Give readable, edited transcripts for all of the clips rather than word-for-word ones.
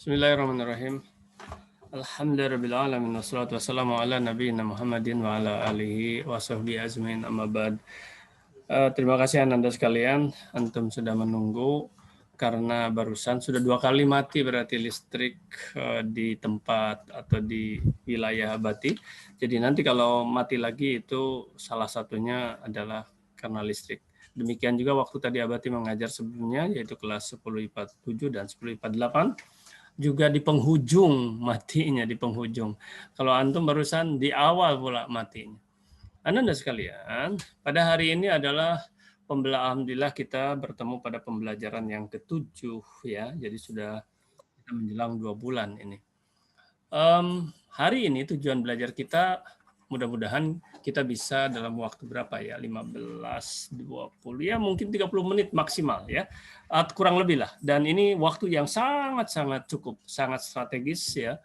Bismillahirrahmanirrahim. Alhamdulillahirrahmanirrahim. Wassalatu wassalamu ala nabiyina Muhammadin wa ala alihi wa sahbihi azmin amma ba'd. Terima kasih Anda sekalian. Antum sudah menunggu karena barusan sudah 2 kali mati berarti listrik di tempat atau di wilayah Abati. Jadi nanti kalau mati lagi itu salah satunya adalah karena listrik. Demikian juga waktu tadi Abati mengajar sebelumnya yaitu kelas 10 IPA 7 dan 10 IPA 8. Juga di penghujung matinya, di penghujung. Kalau antum barusan di awal pula matinya. Anda sekalian, pada hari ini adalah alhamdulillah kita bertemu pada pembelajaran yang ke-7 ya. Jadi sudah kita menjelang 2 bulan ini. Hari ini tujuan belajar kita mudah-mudahan kita bisa dalam waktu berapa ya, 15, 20, ya mungkin 30 menit maksimal ya, kurang lebih lah. Dan ini waktu yang sangat-sangat cukup, sangat strategis ya,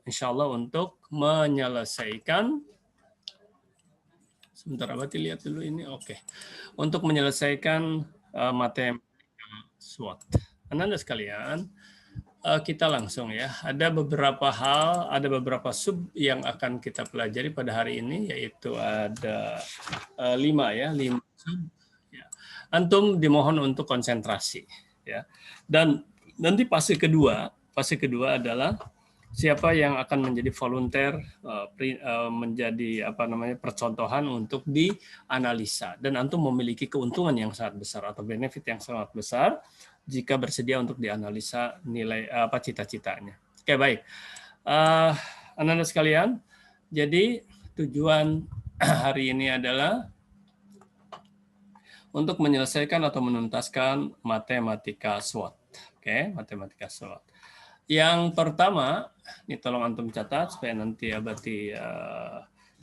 insya Allah untuk menyelesaikan, sebentar Abati lihat dulu ini, oke. Untuk menyelesaikan matematika SWOT. Anda sekalian, kita langsung ya. Ada beberapa hal, ada beberapa sub yang akan kita pelajari pada hari ini, yaitu ada 5 ya, 5 sub. Ya. Antum dimohon untuk konsentrasi ya. Dan nanti fase kedua adalah siapa yang akan menjadi volunteer, menjadi percontohan untuk dianalisa, dan antum memiliki keuntungan yang sangat besar atau benefit yang sangat besar jika bersedia untuk dianalisa nilai cita-citanya. Oke, baik. Anak-anak sekalian, jadi tujuan hari ini adalah untuk menyelesaikan atau menuntaskan matematika SWOT. Oke, matematika SWOT. Yang pertama, ini tolong antum catat supaya nanti Abati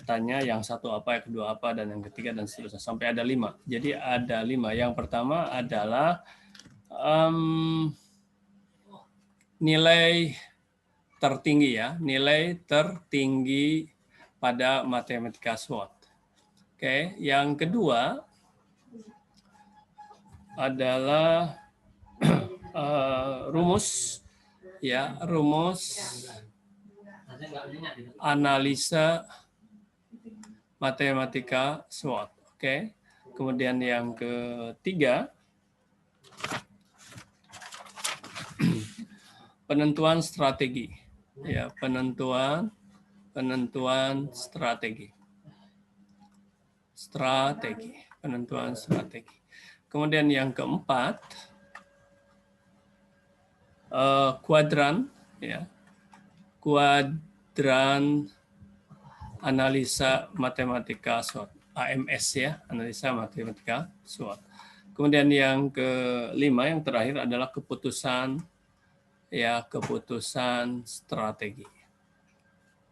tanya yang satu apa, yang kedua apa, dan yang ketiga dan seterusnya sampai ada 5. Jadi ada 5. Yang pertama adalah nilai tertinggi ya, nilai tertinggi pada matematika SWOT. Oke, yang kedua adalah rumus ya, rumus analisa matematika SWOT. Oke. Kemudian yang ketiga penentuan strategi. Ya, penentuan strategi. Penentuan strategi. Kemudian yang keempat kuadran ya. Kuadran analisa matematika SWOT. AMS ya, analisa matematika SWOT. Kemudian yang kelima, yang terakhir adalah keputusan strategi.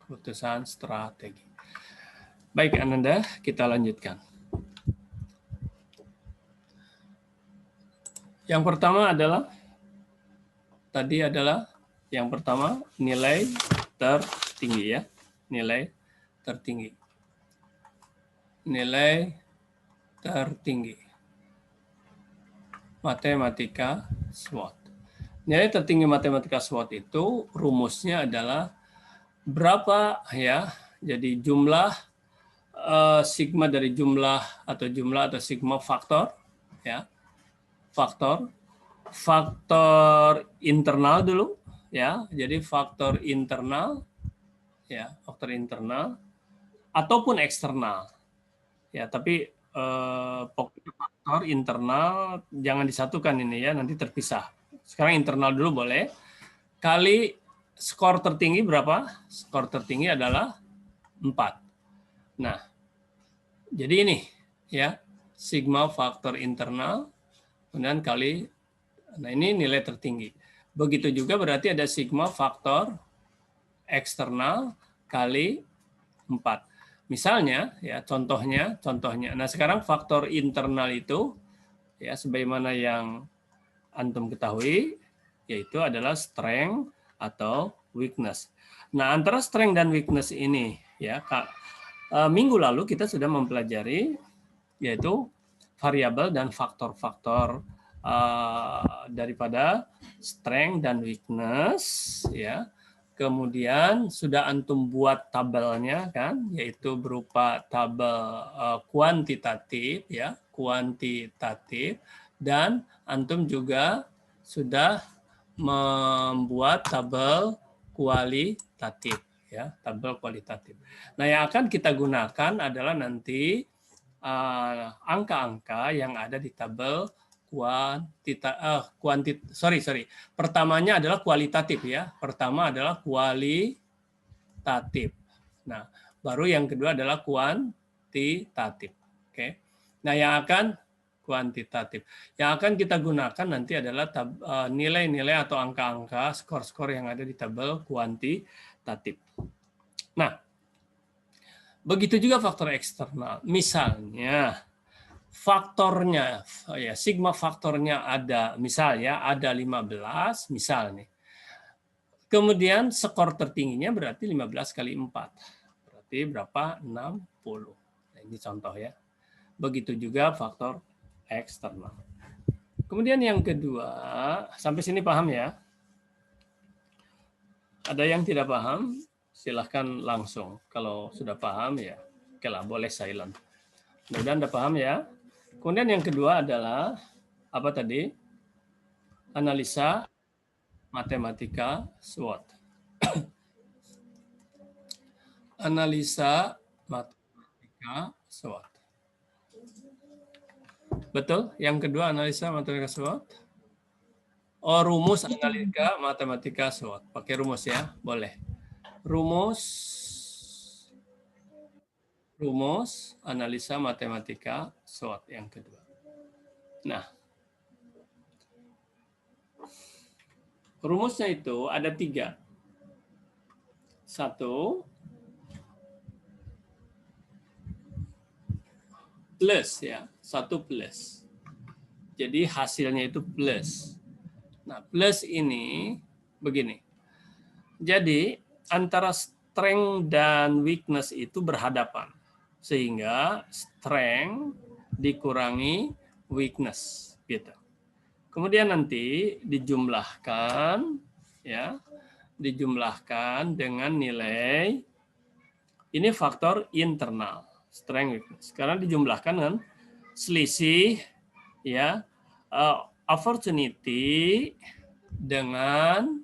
Keputusan strategi. Baik, Ananda, kita lanjutkan. Yang pertama adalah yang pertama nilai tertinggi ya, nilai tertinggi. Matematika SWOT. Nilai tertinggi matematika SWOT itu rumusnya adalah berapa ya, jadi jumlah sigma dari jumlah atau sigma faktor ya, faktor internal dulu ya, jadi faktor internal ya, faktor internal ataupun eksternal ya, tapi pokoknya faktor internal jangan disatukan ini ya, nanti terpisah. Sekarang internal dulu boleh, kali skor tertinggi berapa? Skor tertinggi adalah 4. Nah, jadi ini ya, sigma faktor internal kemudian kali, nah ini nilai tertinggi. Begitu juga berarti ada sigma faktor eksternal kali 4. Misalnya ya, contohnya. Nah, sekarang faktor internal itu ya, sebagaimana yang antum ketahui, yaitu adalah strength atau weakness. Nah, antara strength dan weakness ini ya, minggu lalu kita sudah mempelajari yaitu variabel dan faktor-faktor daripada strength dan weakness, ya. Kemudian sudah antum buat tabelnya kan, yaitu berupa tabel kuantitatif, ya, kuantitatif, dan antum juga sudah membuat tabel kualitatif, ya, tabel kualitatif. Nah, yang akan kita gunakan adalah nanti angka-angka yang ada di tabel pertamanya adalah kualitatif, ya. Pertama adalah kualitatif. Nah, baru yang kedua adalah kuantitatif. Oke. Nah, yang akan kuantitatif. Yang akan kita gunakan nanti adalah nilai-nilai atau angka-angka, skor-skor yang ada di tabel kuantitatif. Nah, begitu juga faktor eksternal. Misalnya faktornya, ya, sigma faktornya ada, misalnya ada 15, misal nih. Kemudian skor tertingginya berarti 15 kali 4. Berarti berapa? 60. Nah, ini contoh ya. Begitu juga faktor eksternal. Kemudian yang kedua, sampai sini paham ya? Ada yang tidak paham? Silahkan langsung. Kalau sudah paham ya, oke lah, boleh silent. Mudah-mudahan Anda paham ya. Kemudian yang kedua adalah apa tadi? Analisa matematika SWOT. Analisa matematika SWOT. Betul? Yang kedua analisa matematika SWOT. Oh, rumus analisa matematika SWOT. Pakai rumus ya, boleh. Rumus analisa matematika SWOT yang kedua. Nah, rumusnya itu ada 3. 1, plus ya, 1 plus. Jadi hasilnya itu plus. Nah, plus ini begini. Jadi antara strength dan weakness itu berhadapan. Sehingga strength dikurangi weakness gitu. Kemudian nanti dijumlahkan ya, dijumlahkan dengan nilai ini faktor internal, strength weakness. Karena dijumlahkan dengan selisih ya, opportunity dengan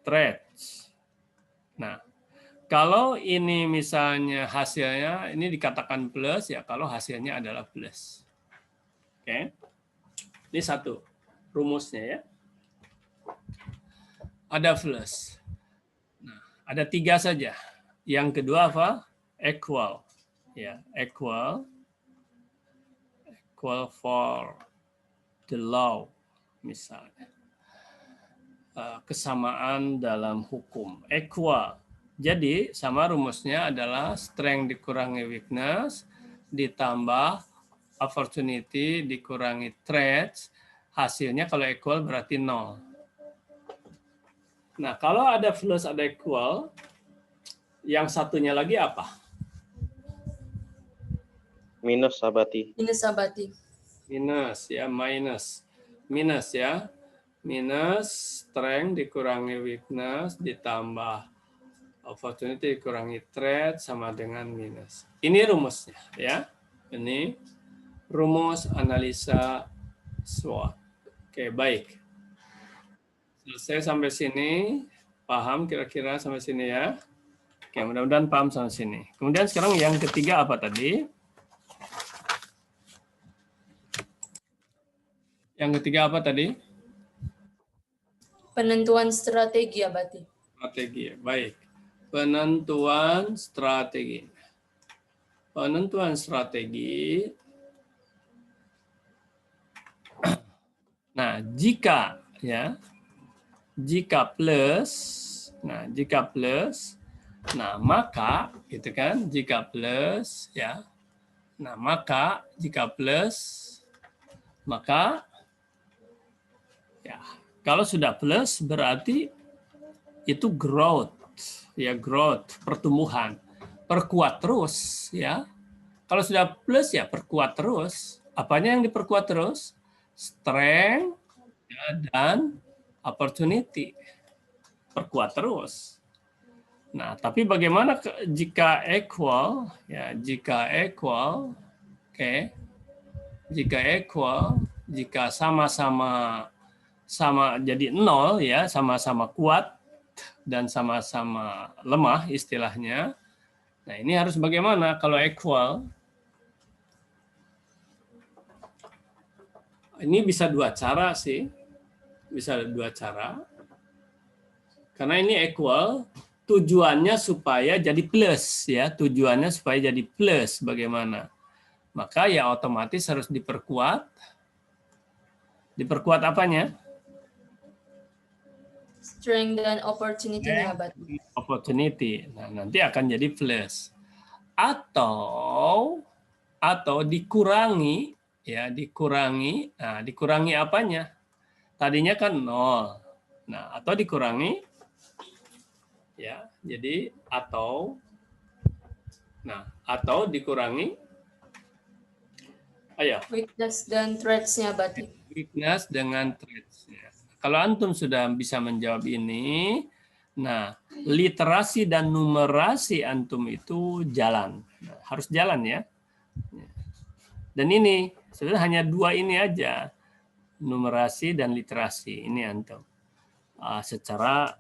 threats. Nah, kalau ini misalnya hasilnya ini dikatakan plus ya, kalau hasilnya adalah plus. Oke. Ini 1 rumusnya ya. Ada plus. Nah, ada 3 saja. Yang kedua apa? Equal. Ya, equal for the law misalnya. Kesamaan dalam hukum. Equal. Jadi sama rumusnya adalah strength dikurangi weakness ditambah opportunity dikurangi threats. Hasilnya kalau equal berarti 0. Nah, kalau ada plus ada equal, yang satunya lagi apa? Minus abadi. Minus abadi. Minus ya, minus ya. Minus strength dikurangi weakness ditambah opportunity dikurangi threat sama dengan minus. Ini rumusnya ya. Ini rumus analisa SWOT. Oke, baik. Selesai sampai sini. Paham kira-kira sampai sini ya? Oke, mudah-mudahan paham sampai sini. Kemudian sekarang yang ketiga apa tadi? Yang ketiga apa tadi? Penentuan strategi abadi. Strategi, baik. Penentuan strategi. Penentuan strategi. Nah, jika plus, nah maka gitu kan, jika plus ya. Nah, maka jika plus maka ya, kalau sudah plus berarti itu growth, ya, growth, pertumbuhan. Perkuat terus ya. Kalau sudah plus ya perkuat terus. Apanya yang diperkuat terus? Strength ya, dan opportunity. Perkuat terus. Nah, tapi bagaimana jika equal? Ya, jika equal, oke. Jika equal, jika sama-sama jadi 0 ya, sama-sama kuat dan sama-sama lemah istilahnya. Nah, ini harus bagaimana kalau equal? Ini bisa dua cara sih. Bisa dua cara. Karena ini equal, tujuannya supaya jadi plus ya, tujuannya supaya jadi plus bagaimana? Maka ya otomatis harus diperkuat. Diperkuat apanya? Strength dan opportunity-nya, Abati. Opportunity. Nah, nanti akan jadi plus. Atau dikurangi ya, dikurangi. Nah, dikurangi apanya? Tadinya kan 0. Nah, atau dikurangi ya. Jadi atau dikurangi ayo. Weakness dan threats-nya, Abati. Weakness dengan threats-nya. Kalau antum sudah bisa menjawab ini, nah, literasi dan numerasi antum itu jalan. Nah, harus jalan ya. Dan ini sebenarnya hanya dua ini aja, numerasi dan literasi. Ini antum. Secara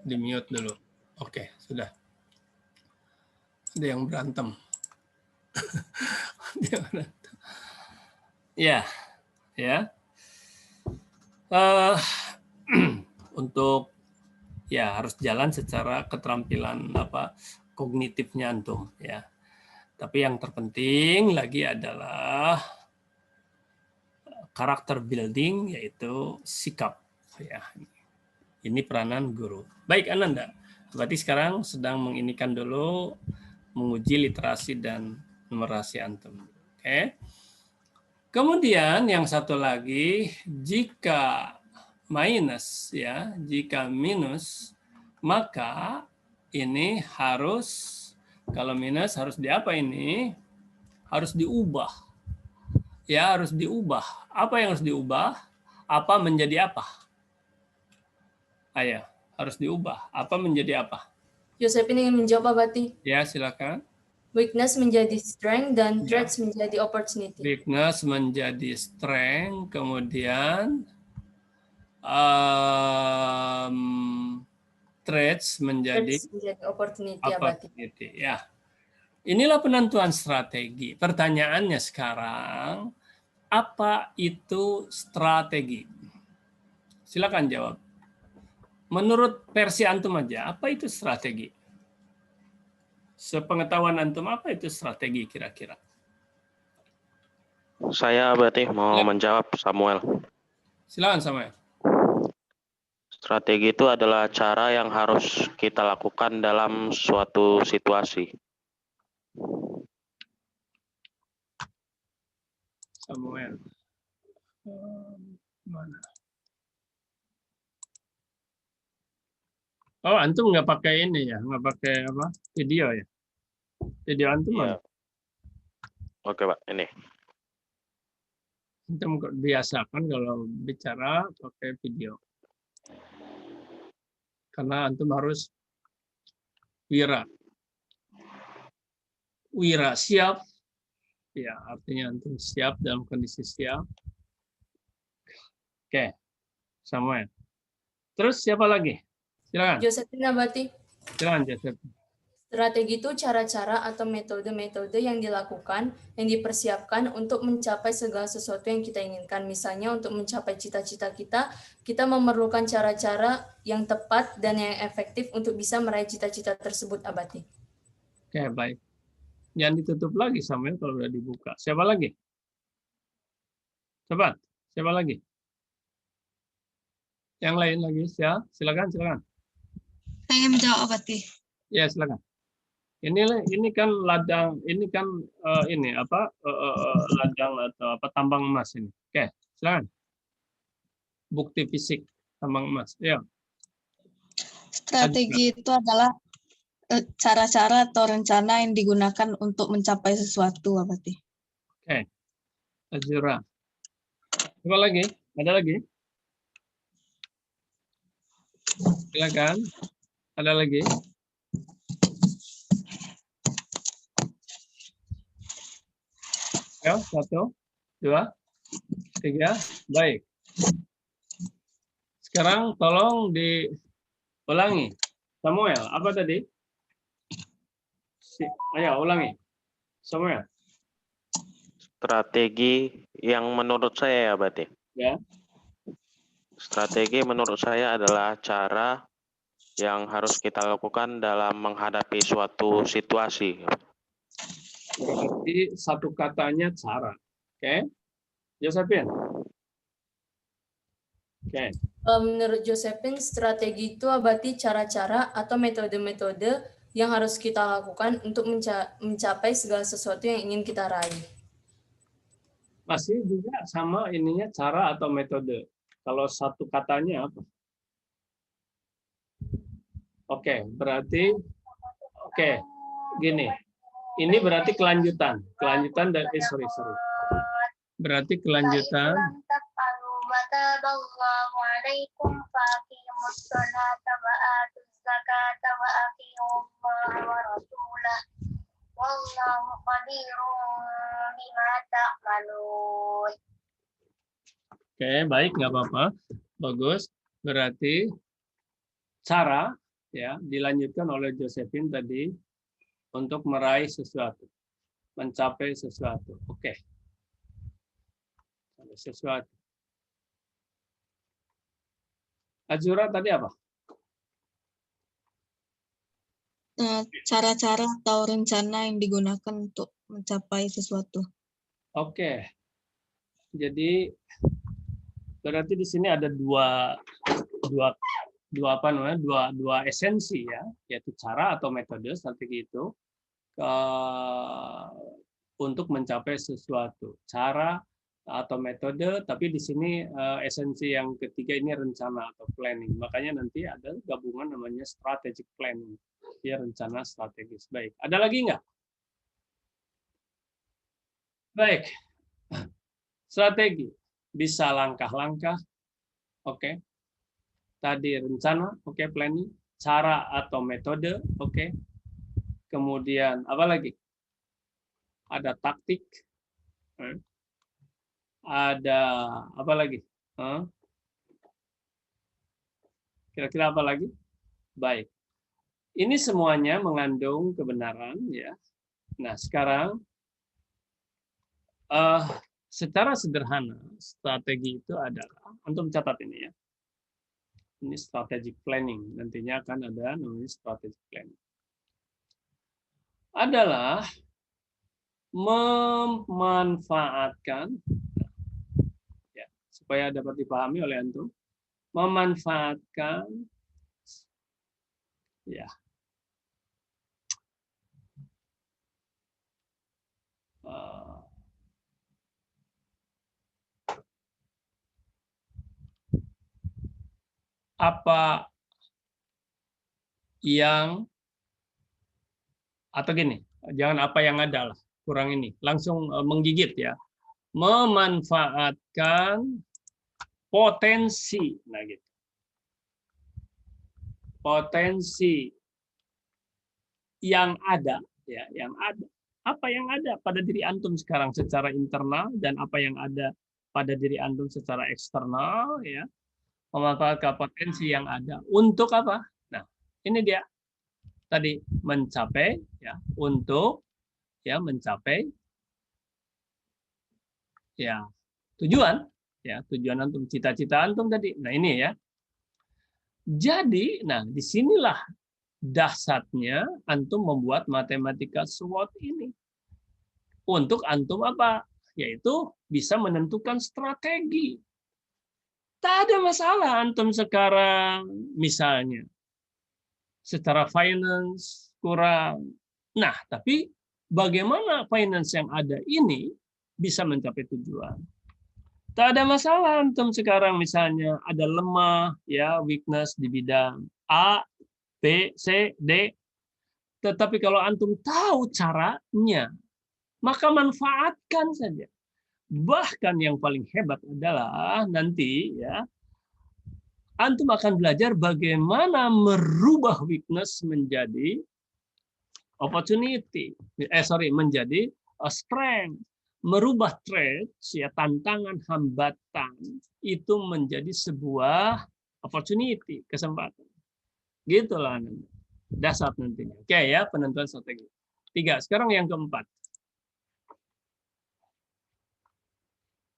di mute dulu. Oke, sudah. Ada yang berantem. Ya, ya. Untuk ya harus jalan secara keterampilan kognitifnya antum ya. Tapi yang terpenting lagi adalah karakter building, yaitu sikap ya. Ini peranan guru. Baik Ananda, berarti sekarang sedang menginikan dulu menguji literasi dan numerasi antum. Oke. Kemudian yang satu lagi, jika minus ya, jika minus, maka ini harus, kalau minus harus diapa ini? Harus diubah. Ya, harus diubah. Apa yang harus diubah? Apa menjadi apa? Ayo, harus diubah. Apa menjadi apa? Josephine ingin menjawab, Abati. Ya, silakan. Weakness menjadi strength dan threats menjadi opportunity. Weakness menjadi strength, kemudian threats menjadi opportunity. Ya. Inilah penentuan strategi. Pertanyaannya sekarang, apa itu strategi? Silakan jawab. Menurut versi antum aja, apa itu strategi? Sepengetahuan antum, apa itu strategi kira-kira? Saya berarti mau menjawab, Samuel. Silakan Samuel. Strategi itu adalah cara yang harus kita lakukan dalam suatu situasi. Samuel. Mana? Oh, antum nggak pakai ini ya, nggak pakai apa? Video ya? Video antum Iya. Oke, Pak, ini. Antum biasakan kalau bicara pakai video. Karena antum harus wira siap. Ya, artinya antum siap, dalam kondisi siap. Oke, Samuel. Terus siapa lagi? Silakan. Josephine, Abati. Silakan, Josephine. Strategi itu cara-cara atau metode-metode yang dilakukan, yang dipersiapkan untuk mencapai segala sesuatu yang kita inginkan. Misalnya untuk mencapai cita-cita kita memerlukan cara-cara yang tepat dan yang efektif untuk bisa meraih cita-cita tersebut, Abati. Oke, baik. Jangan ditutup lagi, Samuel, kalau sudah dibuka. Siapa lagi? Coba, siapa lagi? Yang lain lagi, silakan. Saya menjawab, Abati. Ya, silakan. Ini kan ladang, ini kan ini apa ladang atau apa tambang emas ini. Oke, silakan. Bukti fisik tambang emas. Ya. Strategi itu adalah cara-cara atau rencana yang digunakan untuk mencapai sesuatu, berarti. Oke. Azura. Apa lagi? Ada lagi? Silakan. Ada lagi? Ya, 1, 2, 3. Baik. Sekarang tolong diulangi. Samuel, apa tadi? Ayo, ulangi. Samuel. Strategi yang menurut saya ya berarti. Ya. Strategi menurut saya adalah cara yang harus kita lakukan dalam menghadapi suatu situasi. Berarti satu katanya cara. Oke. Josephine. Oke. Menurut Josephine, strategi itu berarti cara-cara atau metode-metode yang harus kita lakukan untuk mencapai segala sesuatu yang ingin kita raih. Masih juga sama ininya cara atau metode. Kalau satu katanya apa? Oke, berarti gini. Ini berarti kelanjutan. Kelanjutan dari sorry. Berarti kelanjutan. Oke, baik, nggak apa-apa. Bagus. Berarti cara ya dilanjutkan oleh Josephine tadi untuk meraih sesuatu, mencapai sesuatu. Oke. Sesuatu. Azura tadi apa? Cara-cara atau rencana yang digunakan untuk mencapai sesuatu. Oke. Jadi berarti di sini ada dua esensi ya, yaitu cara atau metode strategi itu untuk mencapai sesuatu. Cara atau metode, tapi di sini esensi yang ketiga ini rencana atau planning. Makanya nanti ada gabungan namanya strategic planning. Ya, rencana strategis. Baik. Ada lagi nggak? Baik. Strategi. Bisa langkah-langkah. Oke. Tadi rencana, oke, planning. Cara atau metode, oke. Kemudian apa lagi? Ada taktik. Ada apa lagi? Kira-kira apa lagi? Baik. Ini semuanya mengandung kebenaran ya. Nah, sekarang secara sederhana strategi itu adalah, antum catat ini ya. Ini strategic planning. Nantinya akan ada namanya strategic planning. Adalah memanfaatkan ya, supaya dapat dipahami oleh antum, memanfaatkan ya apa yang atau gini, jangan apa yang ada lah, kurang ini, langsung menggigit ya, memanfaatkan potensi, nah gitu, potensi yang ada ya, yang ada, apa yang ada pada diri antum sekarang secara internal dan apa yang ada pada diri antum secara eksternal ya, memanfaatkan potensi yang ada untuk apa? Nah, ini dia tadi mencapai ya, untuk ya mencapai ya tujuan antum, cita-cita antum tadi. Nah, ini ya. Jadi, nah disinilah dahsyatnya antum membuat matematika SWOT ini. Untuk antum apa? Yaitu bisa menentukan strategi. Tak ada masalah antum sekarang misalnya secara finance kurang, Nah, tapi bagaimana finance yang ada ini bisa mencapai tujuan? Tak ada masalah antum sekarang misalnya ada lemah ya, weakness di bidang A, B, C, D. Tetapi kalau antum tahu caranya, maka manfaatkan saja. Bahkan yang paling hebat adalah nanti ya, antum akan belajar bagaimana merubah weakness menjadi opportunity. Menjadi strength. Merubah threats, ya, tantangan, hambatan, itu menjadi sebuah opportunity, kesempatan. Gitulah dasar nantinya. Oke ya, penentuan strategi. 3. Sekarang yang keempat.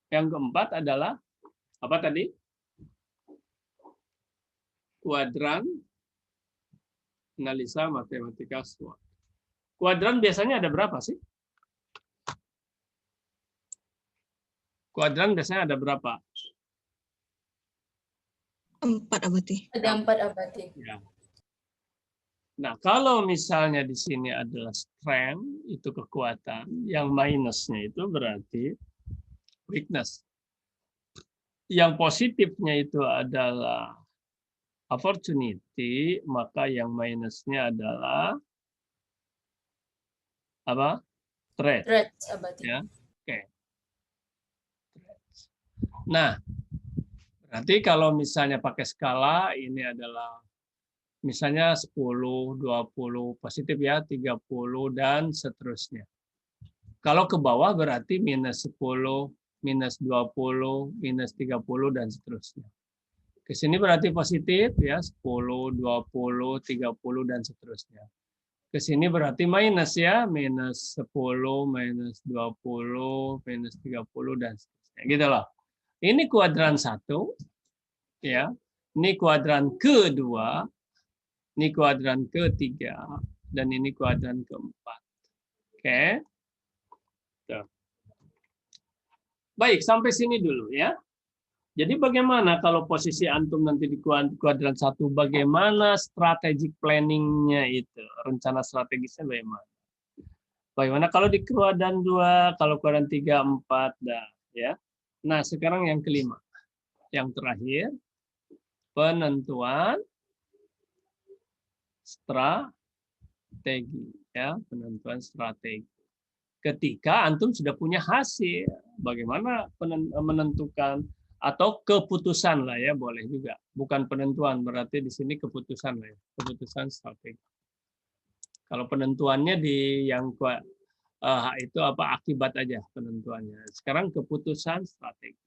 Yang keempat adalah apa tadi? Kuadran analisa matematika SWOT. Kuadran biasanya ada berapa sih? Kuadran biasanya ada berapa? 4 abadi. Ada 4 abadi. Ya. Nah, kalau misalnya di sini adalah strength, itu kekuatan, yang minusnya itu berarti weakness. Yang positifnya itu adalah opportunity, maka yang minusnya adalah apa? Threat. Threat abadi. Ya. Oke. Nah, berarti kalau misalnya pakai skala ini adalah misalnya 10, 20 positif ya, 30 dan seterusnya. Kalau ke bawah berarti minus 10, minus 20, minus 30 dan seterusnya. Ke sini berarti positif ya, 10, 20, 30 dan seterusnya. Ke sini berarti minus ya, minus 10, minus 20, minus 30 dan seterusnya. Gitu loh. Ini kuadran 1 ya. Ini kuadran kedua, ini kuadran ketiga, dan ini kuadran keempat. Oke. Tuh. Baik, sampai sini dulu ya. Jadi bagaimana kalau posisi antum nanti di kuadran 1, bagaimana strategic planning-nya itu? Rencana strategisnya bagaimana? Bagaimana kalau di kuadran 2, kalau kuadran 3, 4, dah ya. Nah, sekarang yang kelima. Yang terakhir, penentuan strategi ya, penentuan strategi. Ketika antum sudah punya hasil, bagaimana menentukan atau keputusan lah ya, boleh juga. Bukan penentuan, berarti di sini keputusan lah ya, keputusan strategi. Kalau penentuannya di yang itu apa akibat aja penentuannya. Sekarang keputusan strategi.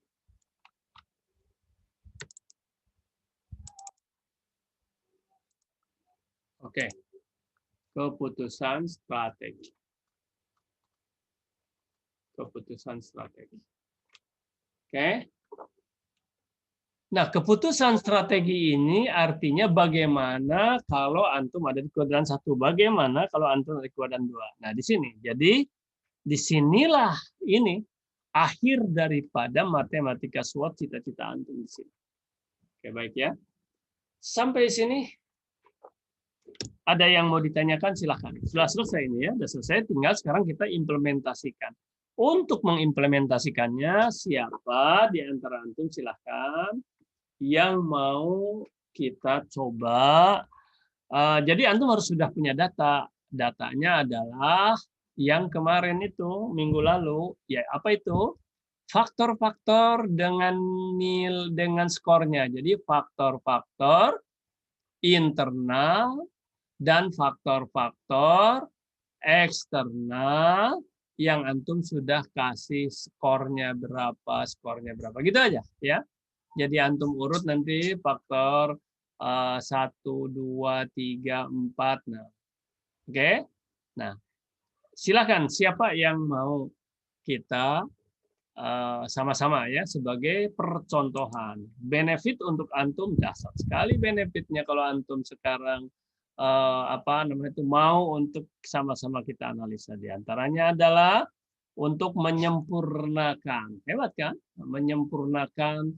Oke. Keputusan strategi. Keputusan strategi. Oke. Nah, keputusan strategi ini artinya bagaimana kalau antum ada di kuadran 1, bagaimana kalau antum ada di kuadran 2. Nah, di sini. Jadi, disinilah ini akhir daripada matematika SWOT cita-cita antum di sini. Oke, baik ya. Sampai sini ada yang mau ditanyakan, silahkan. Sudah selesai ini ya, sudah selesai. Tinggal sekarang kita implementasikan. Untuk mengimplementasikannya, siapa di antara antum silahkan yang mau kita coba. Jadi antum harus sudah punya data. Datanya adalah yang kemarin itu, minggu lalu. Ya, apa itu? Faktor-faktor dengan skornya. Jadi faktor-faktor internal dan faktor-faktor eksternal yang antum sudah kasih skornya berapa, gitu aja ya. Jadi antum urut nanti faktor 1, 2, 3, 4. Nah, oke. Nah, silakan siapa yang mau kita sama-sama ya sebagai percontohan. Benefit untuk antum dasar sekali benefitnya kalau antum sekarang mau untuk sama-sama kita analisa. Di antaranya adalah untuk menyempurnakan, hebat kan? Menyempurnakan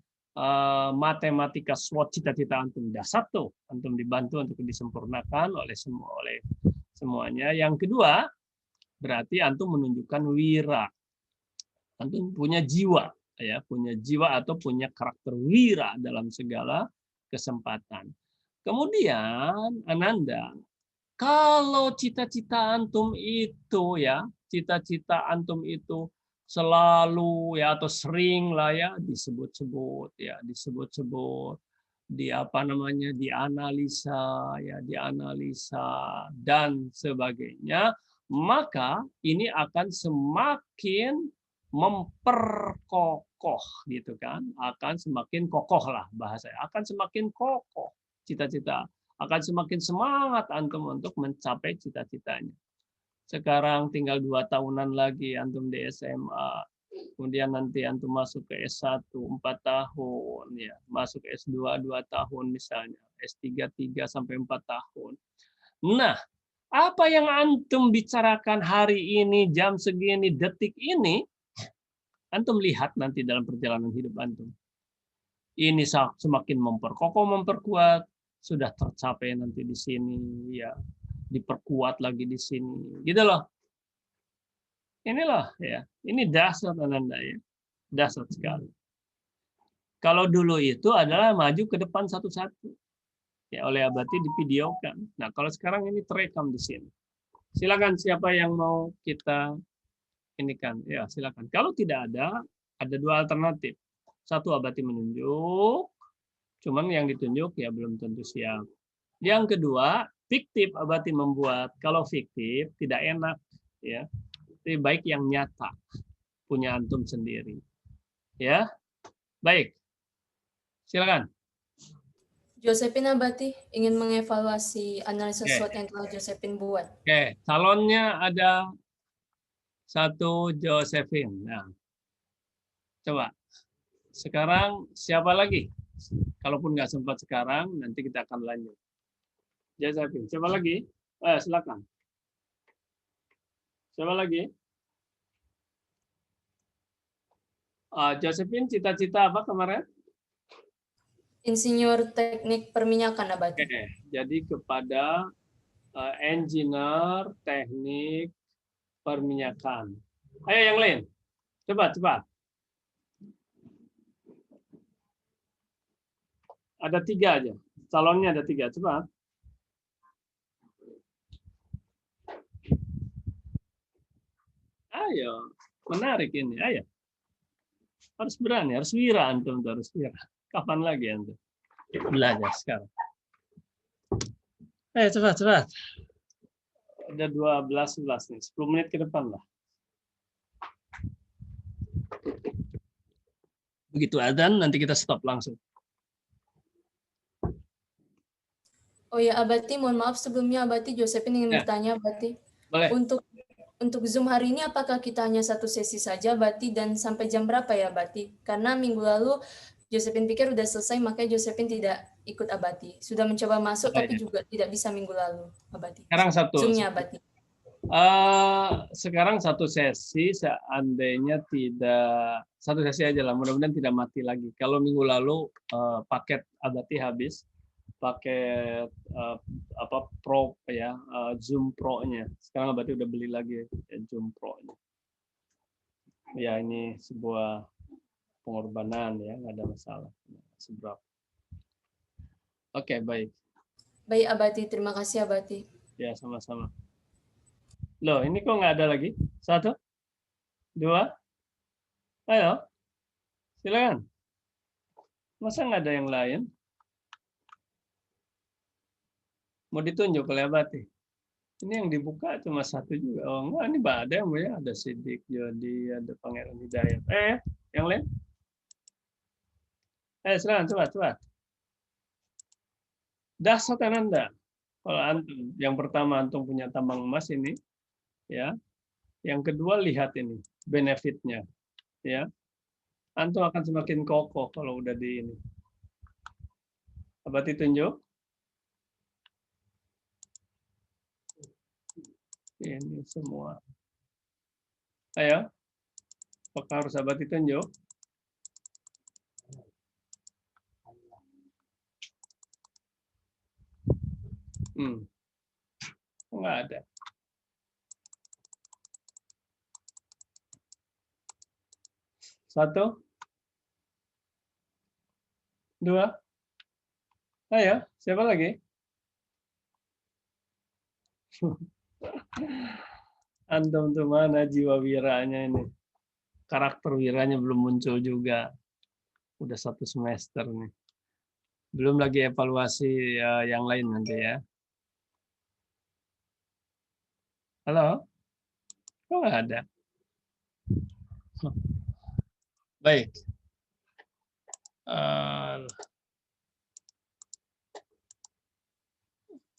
matematika SWOT cita-cita antum. Dasar tuh antum dibantu untuk disempurnakan oleh semuanya. Yang kedua, berarti antum menunjukkan wira. Antum punya jiwa, ya, punya jiwa atau punya karakter wira dalam segala kesempatan. Kemudian Ananda, kalau cita-cita antum itu ya, cita-cita antum itu selalu ya atau sering lah ya disebut-sebut ya, disebut-sebut, di apa namanya, dianalisa ya, dianalisa dan sebagainya, maka ini akan semakin memperkokoh gitu kan, akan semakin kokoh lah bahasanya, akan semakin kokoh cita-cita, akan semakin semangat antum untuk mencapai cita-citanya. Sekarang tinggal 2 tahunan lagi antum di SMA, kemudian nanti antum masuk ke S1 4 tahun ya, masuk ke S2 2 tahun misalnya, S3 3 sampai 4 tahun. Nah, apa yang antum bicarakan hari ini, jam segini, detik ini, antum lihat nanti dalam perjalanan hidup antum. Ini semakin memperkokoh, memperkuat, sudah tercapai nanti di sini ya, diperkuat lagi di sini. Gitu loh. Inilah ya, ini dasar Ananda ya. Dasar sekali. Kalau dulu itu adalah maju ke depan satu-satu. Ya, oleh Abati divideokan. Nah, kalau sekarang ini terekam di sini. Silakan siapa yang mau kita inikan. Ya, silakan. Kalau tidak ada 2 alternatif. Satu, Abati menunjuk, cuman yang ditunjuk ya belum tentu siap. Yang kedua, fiktif Abati membuat. Kalau fiktif tidak enak ya. Lebih baik yang nyata, punya antum sendiri. Ya. Baik. Silakan. Josephine Abati ingin mengevaluasi analisa Oke. SWOT yang telah Josephine buat. Oke, calonnya ada 1 Josephine. Nah, coba. Sekarang siapa lagi? Kalaupun nggak sempat sekarang, nanti kita akan lanjut. Josephine, siapa lagi? Silakan. Siapa lagi? Josephine, cita-cita apa kemarin? Insinyur teknik perminyakan Abati. Oke, jadi kepada engineer teknik perminyakan. Ayo yang lain, cepat. Ada 3 aja, calonnya ada 3, cepat. Ayo, menarik ini, ayo. Harus berani, harus wira antum, harus wira. Kapan lagi antum? Belajar sekarang. Ayo cepat. Ada 12-11 nih, 10 menit ke depan lah. Begitu adzan, nanti kita stop langsung. Oh ya Abati, mohon maaf sebelumnya Abati, Josephine ingin Ya. bertanya Abati. Boleh. Untuk Zoom hari ini apakah kita hanya 1 sesi saja Abati dan sampai jam berapa ya Abati? Karena minggu lalu Josephine pikir udah selesai, makanya Josephine tidak ikut Abati. Sudah mencoba masuk tapi juga tidak bisa minggu lalu Abati. Sekarang 1. Zoom-nya Abati. Sekarang 1 sesi, seandainya tidak 1 sesi aja lah, mudah-mudahan tidak mati lagi. Kalau minggu lalu paket Abati habis, paket Pro ya, Zoom Pro-nya. Sekarang Abati udah beli lagi ya, Zoom Pro-nya. Ya ini sebuah pengorbanan ya, nggak ada masalah. Seberapa. Oke, baik. Baik Abati, terima kasih Abati. Ya, sama-sama. Loh, ini kok nggak ada lagi? 1, 2, ayo, silakan. Masa nggak ada yang lain? Mau ditunjuk oleh Abati? Ini yang dibuka cuma 1 juga. Oh enggak, ini ada yang ya, ada Sidik, Jody, ada Pangeran Hidayat. Yang lain? Silakan, cepat. Dasar Ananda. Kalau antum, yang pertama antum punya tambang emas ini, ya. Yang kedua lihat ini benefitnya, ya. Antum akan semakin kokoh kalau udah di ini. Abati tunjuk. Ini semua. Ayo. Apakah harus Abati tunjuk? Nggak Nggak ada. Satu, dua, ayo, siapa lagi? Antum tuh mana jiwa wiranya ini? Karakter wiranya belum muncul juga. Udah 1 semester nih. Belum lagi evaluasi yang lain nanti ya. Halo? Kok nggak ada? Baik.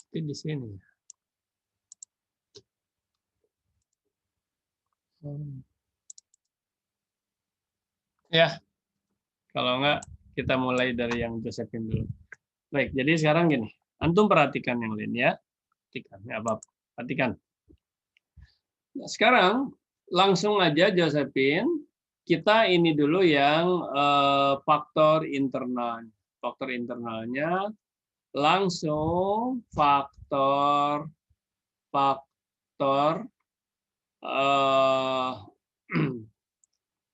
Di sini. Ya, kalau enggak kita mulai dari yang Josephine dulu. Baik, jadi sekarang gini, antum perhatikan yang lain ya. Perhatikan, ya apa? Perhatikan. Nah, sekarang langsung aja Josephine, kita ini dulu yang faktor internal. Faktor internalnya langsung faktor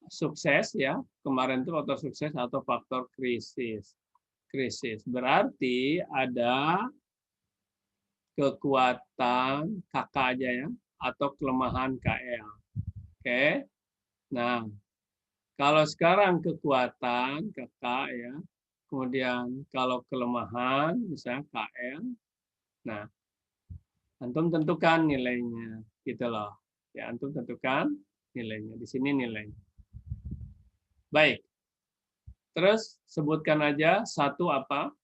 sukses ya. Kemarin itu faktor sukses atau faktor krisis. Berarti ada kekuatan KK aja ya atau kelemahan KL. Oke. Nah, kalau sekarang kekuatan KK ya. Kemudian kalau kelemahan misalnya KL. Nah, antum tentukan nilainya gitu loh. Ya, antum tentukan nilainya. Di sini nilainya. Baik. Terus sebutkan aja satu apa?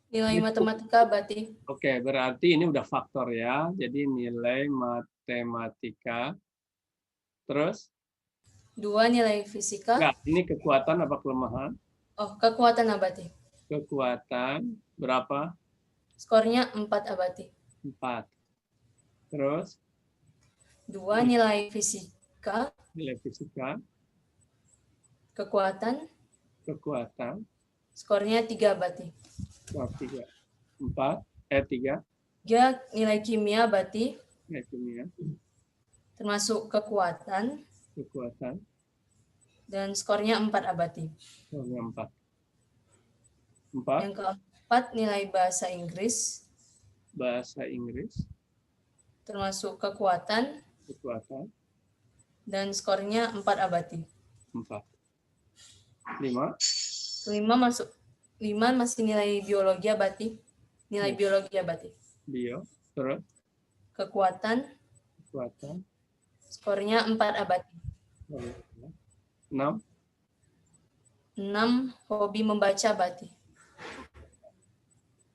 Nilai matematika abadi. Oke, berarti ini udah faktor ya. Jadi nilai matematika. Terus? 2 nilai fisika. Enggak, ini kekuatan apa kelemahan? Oh, kekuatan abadi. Kekuatan berapa? Skornya 4 abadi. 4. Terus? 2 nilai fisika. Nilai fisika. Kekuatan. Skornya 3 abadi. Skor 3. 4. 3. 3 nilai kimia abadi. Nilai kimia. Termasuk kekuatan. Dan skornya 4 abadi. Skornya 4. Yang keempat nilai bahasa Inggris. Termasuk kekuatan. Dan skornya 4 abadi. 4. 5. 5 masih nilai biologi abadi. Nilai biologi abadi. Bio. Terus? Kekuatan. Skornya 4 abadi. 6. 6 hobi membaca abadi.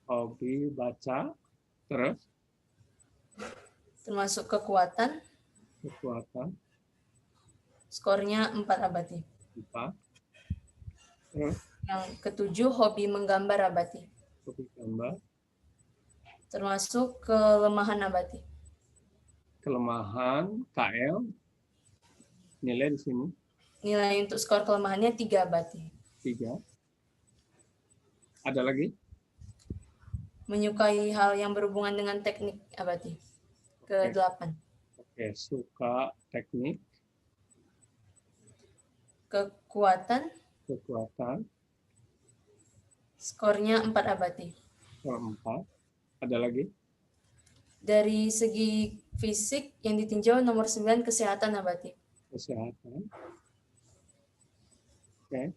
Hobi baca. Terus? Termasuk kekuatan. Skornya 4 abadi. 4. Terus? Yang ketujuh hobi menggambar abadi. Hobi gambar. Termasuk kelemahan abadi. Kelemahan KL. Nilai di sini. Nilai untuk skor kelemahannya 3 abadi. 3. Ada lagi? Menyukai hal yang berhubungan dengan teknik abadi. Ke-8. Oke, suka teknik. Kekuatan. Skornya 4 abadi. Skor 4. Ada lagi? Dari segi fisik yang ditinjau nomor 9 kesehatan abadi. Kesehatan. Oke.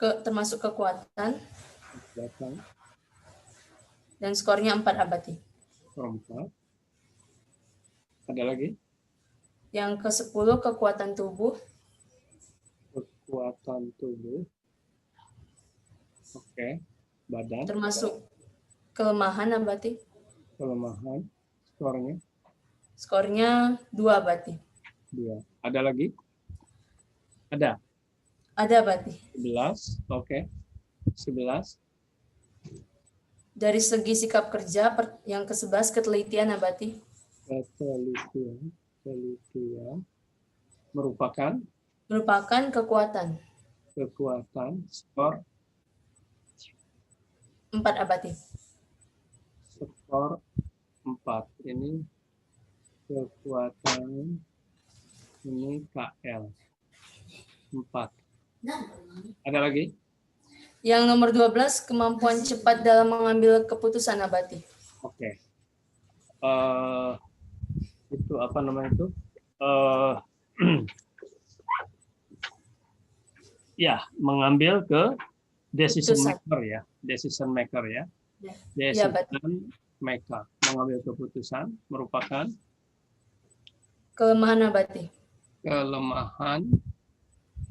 Termasuk kekuatan. Dan skornya 4 abadi. Skor 4. Ada lagi? Yang ke-10 kekuatan tubuh. Oke. Badan. Termasuk kelemahan abadi. Skornya? Skornya 2 abadi. 2. Ada lagi? Ada abadi. 11. Oke. 11. Dari segi sikap kerja yang ke-11 ketelitian abadi. Ketelitian. Merupakan kekuatan. Skor 4 abadi. faktor 4. Ini kekuatan, ini KL 4. Ada lagi? Yang nomor 12, kemampuan cepat dalam mengambil keputusan abadi. Oke. Itu apa namanya itu? Ya, mengambil ke decision Keputusan. maker ya, decision maker ya. Ya, Decision maker, mengambil keputusan merupakan kelemahan abadi. kelemahan.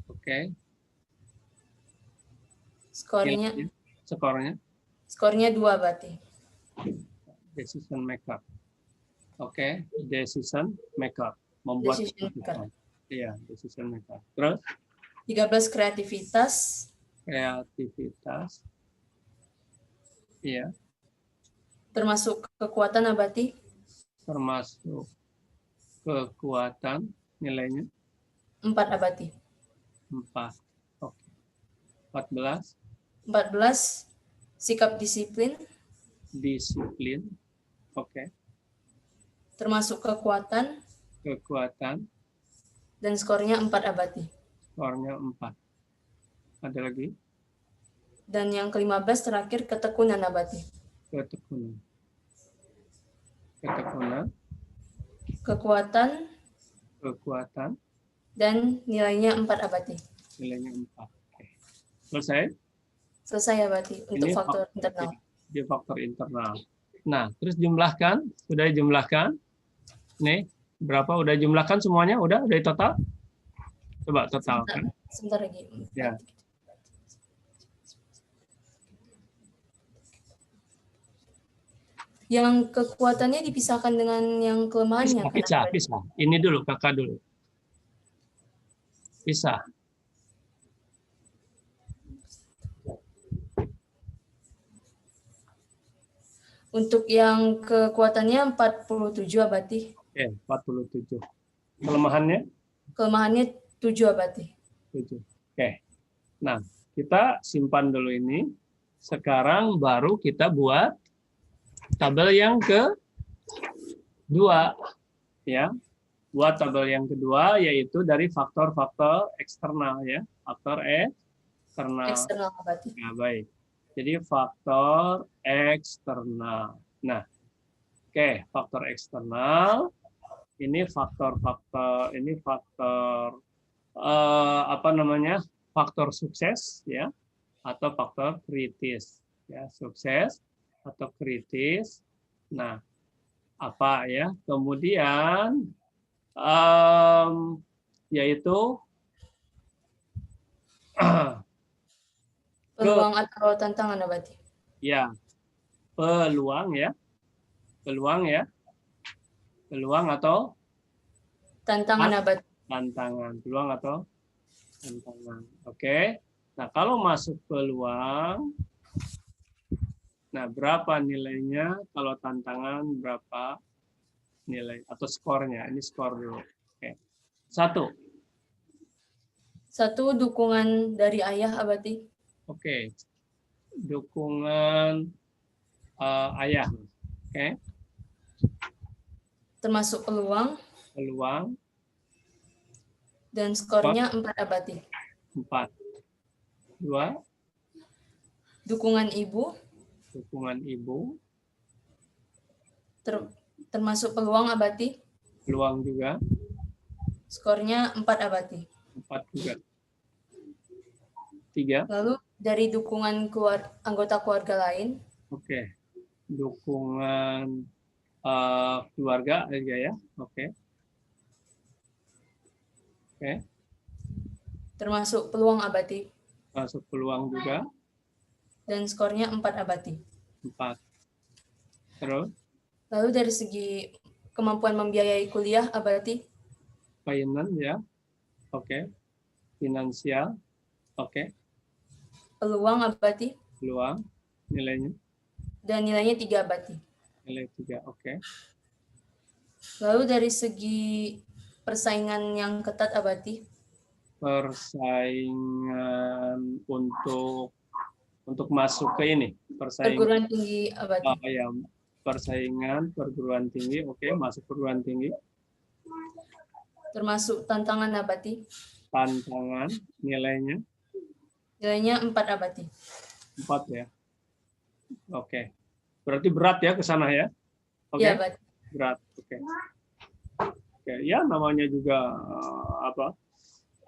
Oke. Skornya Skornya skornya 2 abadi. decision maker. Oke, decision maker, membuat Decision keputusan. Iya, decision maker. Terus 13, kreativitas. kreativitas. Iya, Termasuk kekuatan abadi. termasuk kekuatan, nilainya 4 abadi. 4. Oke. 14, 14, sikap disiplin. disiplin. Oke. Termasuk kekuatan. Kekuatan, Dan skornya 4 abadi. skornya 4. Ada lagi? Dan yang ke-15 terakhir, ketekunan abadi. Ketekunan. Ketekunan, Kekuatan kekuatan, dan nilainya 4 abadi. nilainya 4. Oke. Selesai? Selesai abadi untuk Ini faktor internal. Di faktor internal. Nah, terus jumlahkan, sudah dijumlahkan. Nih, berapa udah jumlahkan semuanya? Udah total? Coba totalkan. Sebentar lagi. Ya. Yang kekuatannya dipisahkan dengan yang kelemahannya. Pisah. Ini dulu, kakak dulu. Pisah. Untuk yang kekuatannya 47 abadi. Oke, 47. Kelemahannya? Kelemahannya 7 abadi. 7. Oke. Nah, kita simpan dulu ini. Sekarang baru kita buat tabel yang kedua. Ya. Buat tabel yang kedua yaitu dari faktor-faktor eksternal ya. Faktor eksternal. Eksternal abadi. Nah, baik. Jadi faktor eksternal. Nah, oke, faktor eksternal ini faktor apa namanya? Faktor sukses ya atau faktor kritis ya, sukses atau kritis. Nah, apa ya? Kemudian yaitu Peluang atau tantangan abadi. ya, peluang atau Tantangan abadi. tantangan, peluang atau tantangan. Oke. Nah, kalau masuk peluang, nah berapa nilainya? Kalau tantangan berapa nilai atau skornya? Ini skor dulu. Oke. 1. 1, dukungan dari ayah abadi. Oke. Dukungan ayah. Oke. Termasuk peluang. Peluang Dan skornya 4 abadi. 4. 2. Dukungan ibu. Dukungan ibu. Termasuk peluang abadi. Peluang juga. Skornya 4 abadi. 4 juga. 3. Lalu dari dukungan anggota keluarga lain. Oke. Dukungan keluarga aja ya. Oke. Oke. Termasuk peluang abadi. Masuk peluang juga. Dan skornya 4 abadi. 4. Terus Lalu dari segi kemampuan membiayai kuliah abadi. finance ya. Oke. Finansial. Oke. Peluang abadi. Peluang nilainya. Dan nilainya 3 abadi. Nilai 3. Oke. Lalu dari segi persaingan yang ketat abadi. Persaingan untuk masuk ke ini. Persaingan Perguruan tinggi abadi. ya, persaingan perguruan tinggi. Oke, masuk perguruan tinggi. Termasuk tantangan abadi. Tantangan nilainya Nilainya 4 abadi. 4 ya. Oke. Berarti berat ya ke sana ya. Oke. Iya, abadi. Berat. Oke. Oke, ya namanya juga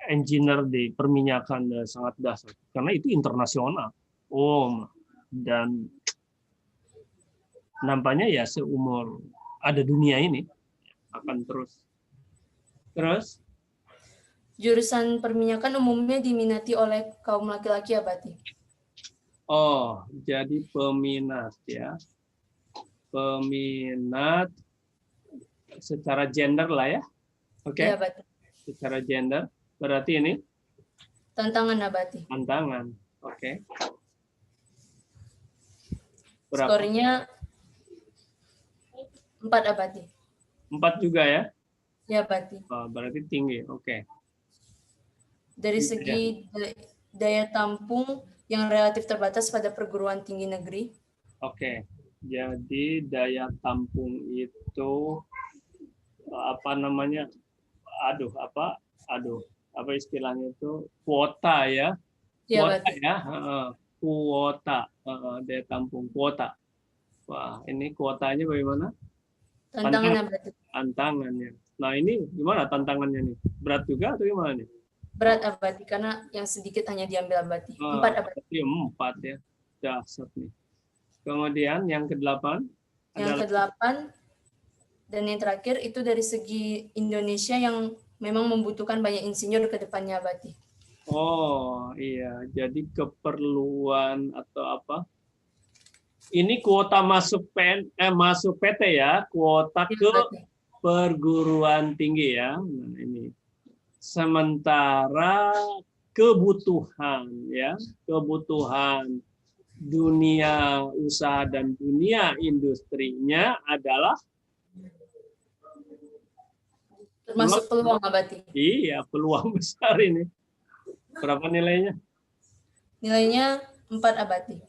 engineer di perminyakan sangat dasar karena itu internasional. Oh, dan nampaknya ya seumur ada dunia ini akan terus. Jurusan perminyakan umumnya diminati oleh kaum laki-laki abadi. Oh, jadi peminat ya. Peminat secara gender lah ya. Oke. Iya, abadi. Secara gender. Berarti ini Tantangan abadi. tantangan. Oke. Berapa? Skornya 4 abadi. 4 juga ya. Ya, abadi. Oh, berarti tinggi. Oke. Dari segi daya tampung yang relatif terbatas pada perguruan tinggi negeri. Oke. Jadi daya tampung itu apa namanya? Apa istilahnya itu? Kuota ya. Ya, Kuota abadi. ya. Kuota. Daya tampung kuota. Wah, ini kuotanya bagaimana? Tantangan abadi. Tantangannya. Nah, ini gimana tantangannya nih? Berat juga atau gimana nih? Berat abadi karena yang sedikit hanya diambil abadi. 4 abadi. 4 ya. Dasar nih. Kemudian yang ke-8 Yang ke-8 dan yang terakhir itu dari segi Indonesia yang memang membutuhkan banyak insinyur ke depannya abadi. Oh, iya. Jadi keperluan atau apa? Ini kuota masuk masuk PT ya, kuota Ya, ke abadi. perguruan tinggi ya. Nah, ini. Sementara kebutuhan ya, kebutuhan dunia usaha dan dunia industrinya adalah Termasuk peluang abadi. iya, peluang besar ini. Berapa nilainya? Nilainya 4 abadi.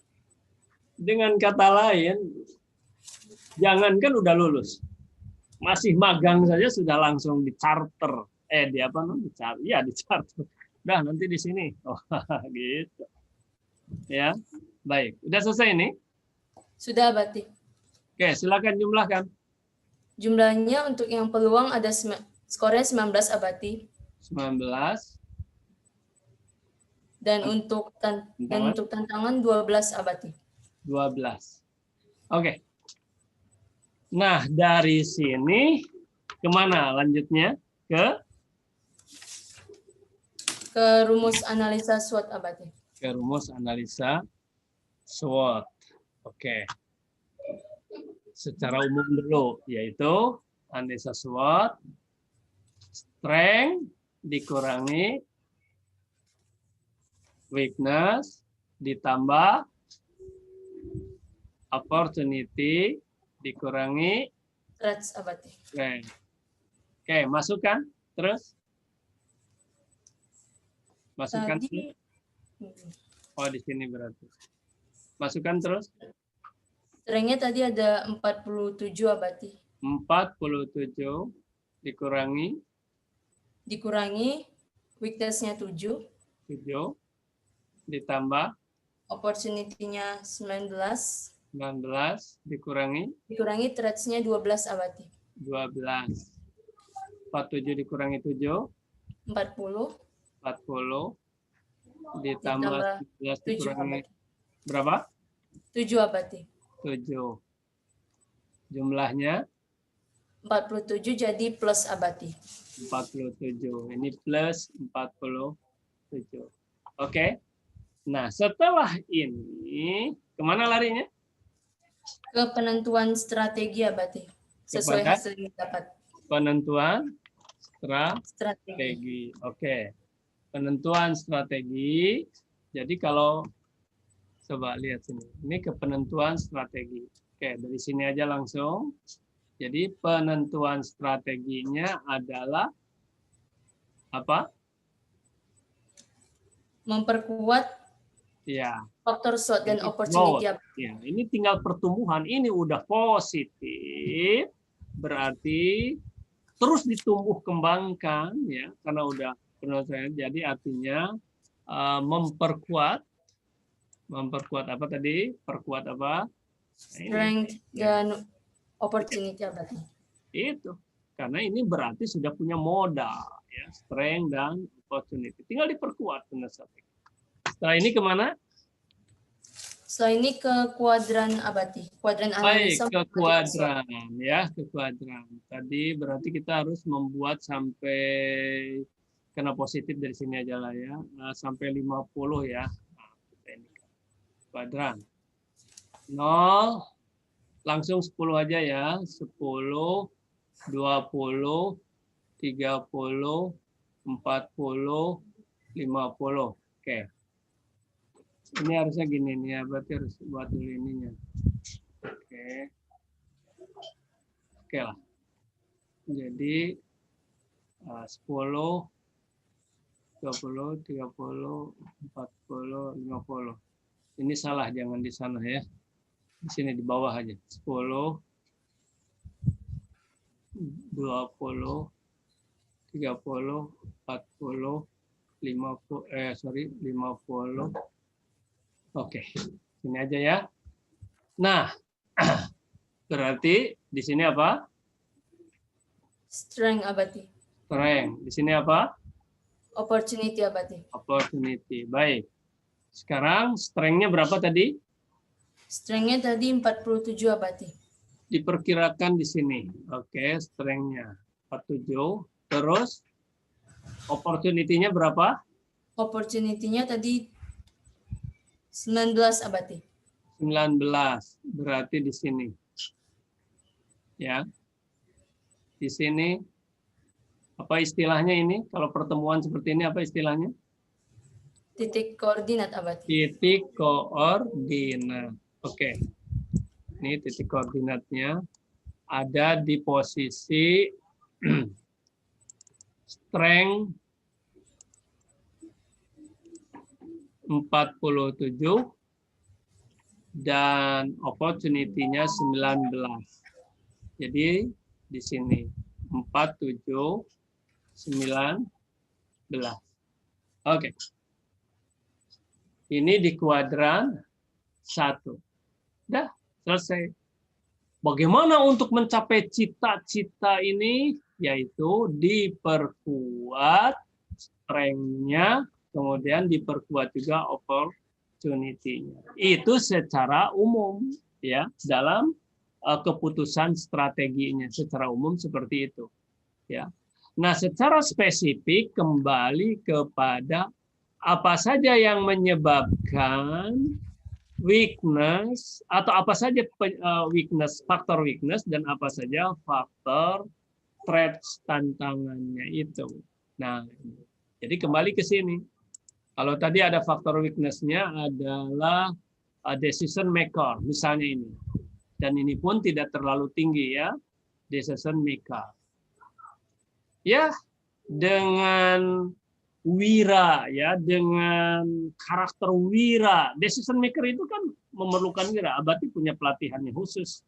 Dengan kata lain, jangankan udah lulus, masih magang saja sudah langsung di charter. Di apa namanya? Iya, di charter. Udah nanti di sini. Oh, gitu. Ya, baik. Udah selesai ini? Sudah abadi. Oke, silakan jumlahkan. Jumlahnya untuk yang peluang ada skornya 19 abadi. 19. Dan untuk tantangan 12 abadi. 12. Oke. Nah, dari sini kemana lanjutnya? Ke rumus analisa SWOT abadi. Ke rumus analisa SWOT. Oke. Secara umum dulu, yaitu analisa SWOT, strength dikurangi weakness ditambah opportunity dikurangi Threats abadi. strength. Oke, masukkan terus. Masukkan terus. Oh, di sini berarti. Masukkan terus. Strength-nya tadi ada 47 abadi. 47 dikurangi weakness-nya 7. 7 ditambah Opportunity-nya 19. dikurangi threats-nya 12 abadi. 12. 47 dikurangi 7 40 ditambah 11 7 dikurangi abadi. berapa? 7 abadi. 7. Jumlahnya 47 jadi plus abadi. 47. Ini plus 47. Oke. Nah, setelah ini kemana larinya? Ke penentuan strategi abadi. Sesuai Kepada hasil yang dapat. Penentuan Strategi. strategi. Oke. Penentuan strategi. Jadi kalau coba lihat sini. Ini ke penentuan strategi. Oke, dari sini aja langsung. Jadi penentuan strateginya adalah apa? Memperkuat Ya. Faktor SWOT dan Ini opportunity. growth. Ya, ini tinggal pertumbuhan. Ini udah positif, berarti terus ditumbuh kembangkan ya, karena udah penyelesaian. Jadi artinya memperkuat apa tadi? Perkuat apa? Strength dan opportunity abadi. Itu. Karena ini berarti sudah punya modal ya, strength dan opportunity. Tinggal diperkuat benar strategi. Setelah ini kemana? Setelah ini ke kuadran abadi, kuadran Baik, analisa. ke kuadran ya, ke kuadran. Tadi berarti kita harus membuat sampai kena positif dari sini aja lah ya, sampai 50 ya. Nah, kita ini kuadran. 0 langsung 10 aja ya. 10, 20, 30, 40, 50. Oke. Ini harusnya gini nih ya, berarti harus buat dulu ininya. Oke. Oke lah. Jadi 10, 20, 30, 40, 50. Ini salah, jangan di sana ya. Di sini di bawah aja. 10, 20, 30, 40, 50. Oke, sini aja ya. Nah, berarti di sini apa? Strength abadi. Strength. Di sini apa? Opportunity abadi. Opportunity. Baik. Sekarang strength-nya berapa tadi? Strength-nya tadi 47 abadi. Diperkirakan di sini. Oke, strength-nya 47. Terus opportunity-nya berapa? Opportunity-nya tadi 19 abadi. 19. Berarti di sini. Ya. Di sini apa istilahnya ini? Kalau pertemuan seperti ini apa istilahnya? Titik koordinat abadi. Titik koordinat. Oke. Ini titik koordinatnya ada di posisi strength 47 dan opportunity-nya 19. Jadi di sini 47 19. Oke. Ini di kuadran 1. Dah, selesai. Bagaimana untuk mencapai cita-cita ini? Yaitu diperkuat strength-nya, kemudian diperkuat juga opportunity-nya. Itu secara umum ya, dalam keputusan strateginya secara umum seperti itu ya. Nah, secara spesifik kembali kepada apa saja yang menyebabkan weakness atau apa saja weakness, faktor weakness dan apa saja faktor threats, tantangannya itu. Nah, jadi kembali ke sini. Kalau tadi ada faktor weakness-nya adalah decision maker, misalnya ini. Dan ini pun tidak terlalu tinggi ya, decision maker. Ya, dengan wira ya, dengan karakter wira. Decision maker itu kan memerlukan wira. Abadi punya pelatihannya khusus.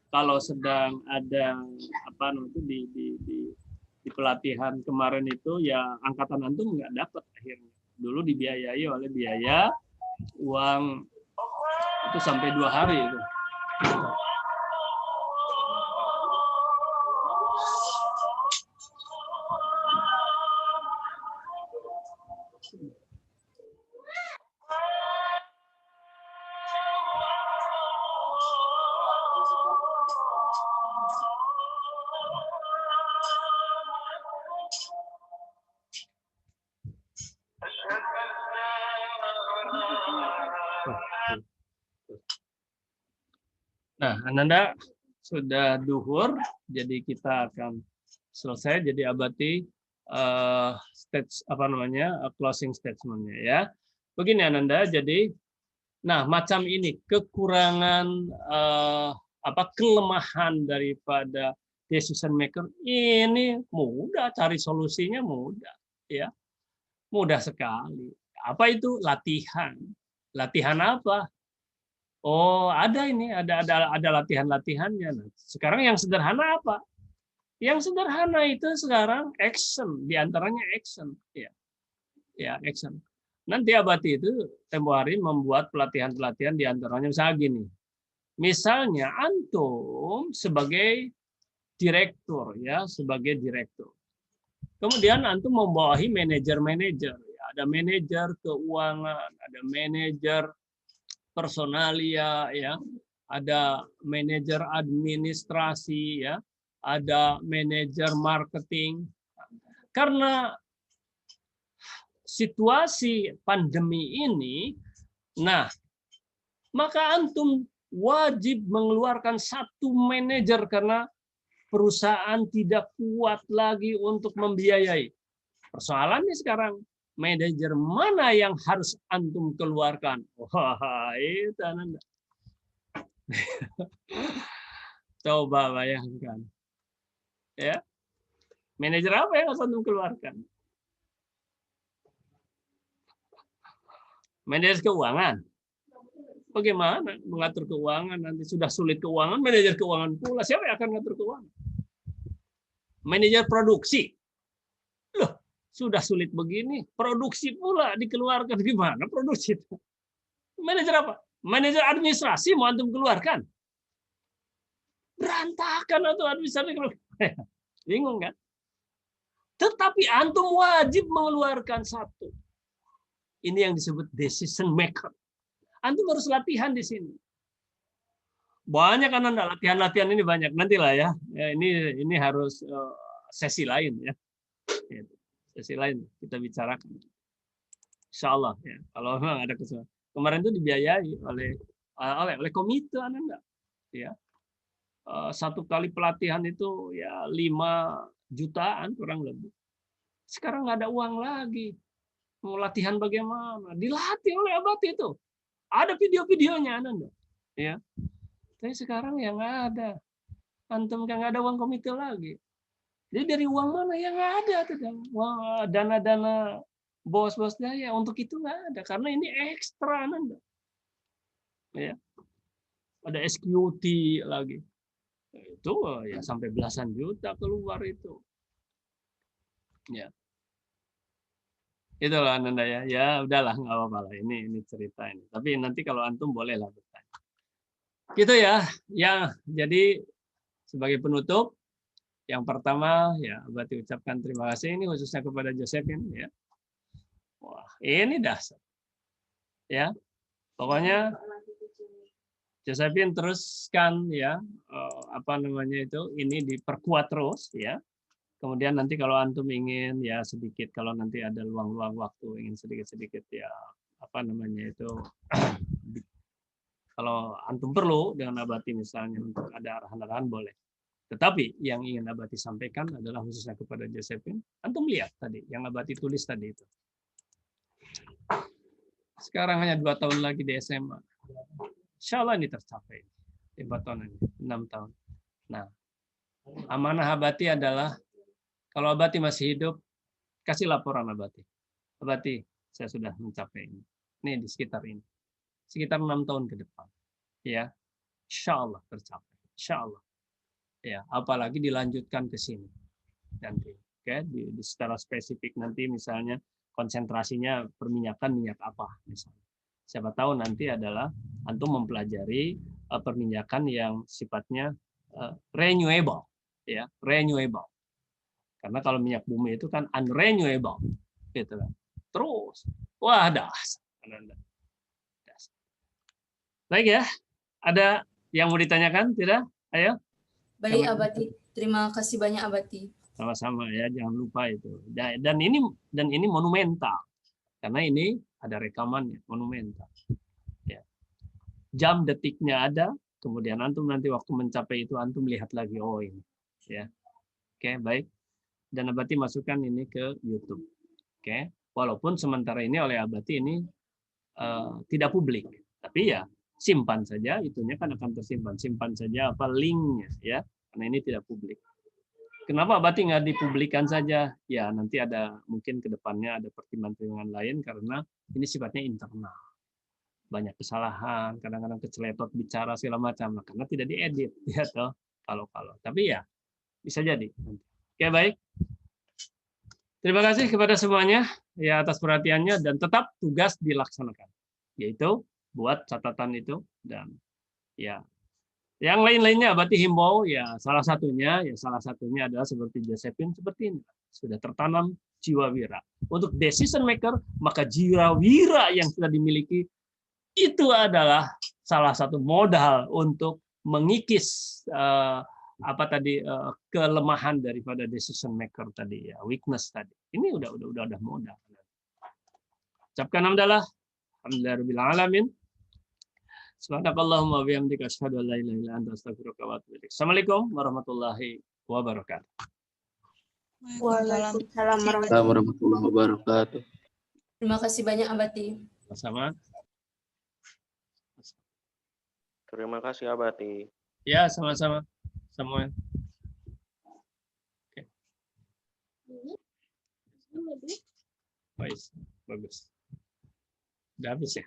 Kalau sedang ada apa namanya di pelatihan kemarin itu ya angkatan antum nggak dapat akhirnya. Dulu dibiayai oleh biaya uang itu sampai 2 hari itu. Nah, Ananda sudah duhur, jadi kita akan selesai. Jadi abadi stage apa namanya closing statement-nya ya. Begini Ananda, jadi nah macam ini kekurangan apa kelemahan daripada decision maker ini mudah, cari solusinya mudah ya. Mudah sekali. Apa itu? Latihan. Latihan apa? Oh, ada ini, ada latihan-latihannya. Nah, sekarang yang sederhana apa? Yang sederhana itu sekarang action, diantaranya action, ya, action. Nanti Abati itu tempo hari membuat pelatihan-pelatihan diantaranya misalnya gini. Misalnya antum sebagai direktur, ya, sebagai direktur. Kemudian antum membawahi manajer-manajer, ya, ada manajer keuangan, ada manajer personalia, ya, ada manajer administrasi, ya, ada manajer marketing. Karena situasi pandemi ini, nah, maka antum wajib mengeluarkan satu manajer karena perusahaan tidak kuat lagi untuk membiayai. Persoalannya sekarang, manajer mana yang harus antum keluarkan? Wah, itu Anda. Coba bayangkan. Ya. Manajer apa yang harus antum keluarkan? Manajer keuangan. Bagaimana mengatur keuangan? Nanti sudah sulit keuangan, manajer keuangan pula. Siapa yang akan mengatur keuangan? Manajer produksi. Loh, sudah sulit begini, produksi pula dikeluarkan. Gimana produksi itu? Manajer apa? Manajer administrasi mau antum keluarkan? Berantakan atau administrasi. Bingung kan? Tetapi antum wajib mengeluarkan satu. Ini yang disebut decision maker. Antum harus latihan di sini. Banyak kan Anda latihan-latihan ini banyak. Nantilah ya. Ini harus sesi lain ya. Sesi lain kita bicarakan. Insya Allah ya. Kalau memang ada kesempatan. Kemarin itu dibiayai oleh komite Anda. Ya. Satu kali pelatihan itu ya 5 jutaan kurang lebih. Sekarang nggak ada uang lagi. Mau latihan bagaimana? Dilatih oleh Abati itu. Ada video-videonya Anda. Ya. Tapi sekarang yang nggak ada. Antum kan nggak ada uang komite lagi. Jadi dari uang mana yang nggak ada? Dana-dana bos-bosnya ya untuk itu nggak ada. Karena ini ekstra Anda. Ya. Ada SQT lagi. Itu ya sampai belasan juta keluar itu. Ya. Itulah Anda ya. Ya udahlah nggak apa-apa lah. Ini cerita ini. Tapi nanti kalau antum bolehlah bertanya. Gitu ya. Ya, jadi sebagai penutup yang pertama ya Abati ucapkan terima kasih ini khususnya kepada Josephine ya. Wah, ini dasar. Ya. Pokoknya Josephine teruskan ya apa namanya itu ini diperkuat terus ya. Kemudian nanti kalau antum ingin ya sedikit kalau nanti ada luang-luang waktu ingin sedikit-sedikit ya apa namanya itu kalau antum perlu dengan Abati misalnya untuk ada arahan-arahan boleh. Tetapi yang ingin Abati sampaikan adalah khususnya kepada Josephine. Antum lihat tadi yang Abati tulis tadi itu. Sekarang hanya 2 tahun lagi di SMA. Insya Allah ini tercapai. 4 tahun ini, 6 tahun. Nah, amanah Abati adalah kalau Abati masih hidup, kasih laporan Abati. Abati, saya sudah mencapai ini. Ini di sekitar ini. Sekitar 6 tahun ke depan. Ya, insya Allah tercapai. Insya Allah. Ya, apalagi dilanjutkan ke sini. Nanti, oke, secara spesifik nanti misalnya konsentrasinya perminyakan minyak apa misalnya. Siapa tahu nanti adalah antum mempelajari perminyakan yang sifatnya renewable, ya, renewable. Karena kalau minyak bumi itu kan unrenewable, gitu kan. Terus, wah dasar. Baik ya, ada yang mau ditanyakan? Tidak? Ayo. Baik Abati, terima kasih banyak Abati. Sama-sama ya, jangan lupa itu. Dan ini monumental. Karena ini ada rekamannya, monumental. Ya. Jam detiknya ada, kemudian antum nanti waktu mencapai itu antum lihat lagi oh ini. Ya. Oke, baik. Dan Abati masukkan ini ke YouTube. Oke. Walaupun sementara ini oleh Abati ini tidak publik, tapi ya simpan saja, itunya kan akan tersimpan. Simpan saja apa linknya ya, karena ini tidak publik. Kenapa Abati nggak dipublikkan saja? Ya nanti ada mungkin ke depannya ada pertimbangan lain karena ini sifatnya internal. banyak kesalahan, kadang-kadang keceletot bicara segala macam, karena tidak diedit, ya toh. Kalau tapi ya bisa jadi. Oke, baik. Terima kasih kepada semuanya ya atas perhatiannya, dan tetap tugas dilaksanakan, yaitu buat catatan itu, dan ya yang lain-lainnya berarti himbau ya salah satunya adalah seperti Josephine, seperti ini sudah tertanam jiwa wira. Untuk decision maker, maka jiwa wira yang sudah dimiliki itu adalah salah satu modal untuk mengikis kelemahan daripada decision maker tadi ya, weakness tadi. Ini udah modal. Ucapkan hamdalah, alhamdulillahirabbil alamin. Subhanakallahumma wa bihamdika asyhadu an la ilaha illa anta astaghfiruka wa atubu ilaik. Assalamualaikum warahmatullahi wabarakatuh. Waalaikumsalam warahmatullahi wabarakatuh. Terima kasih banyak Abati. Sama-sama. Terima kasih Abati. Ya, sama-sama. Semua. Oke. Baik, bagus. Udah habis ya?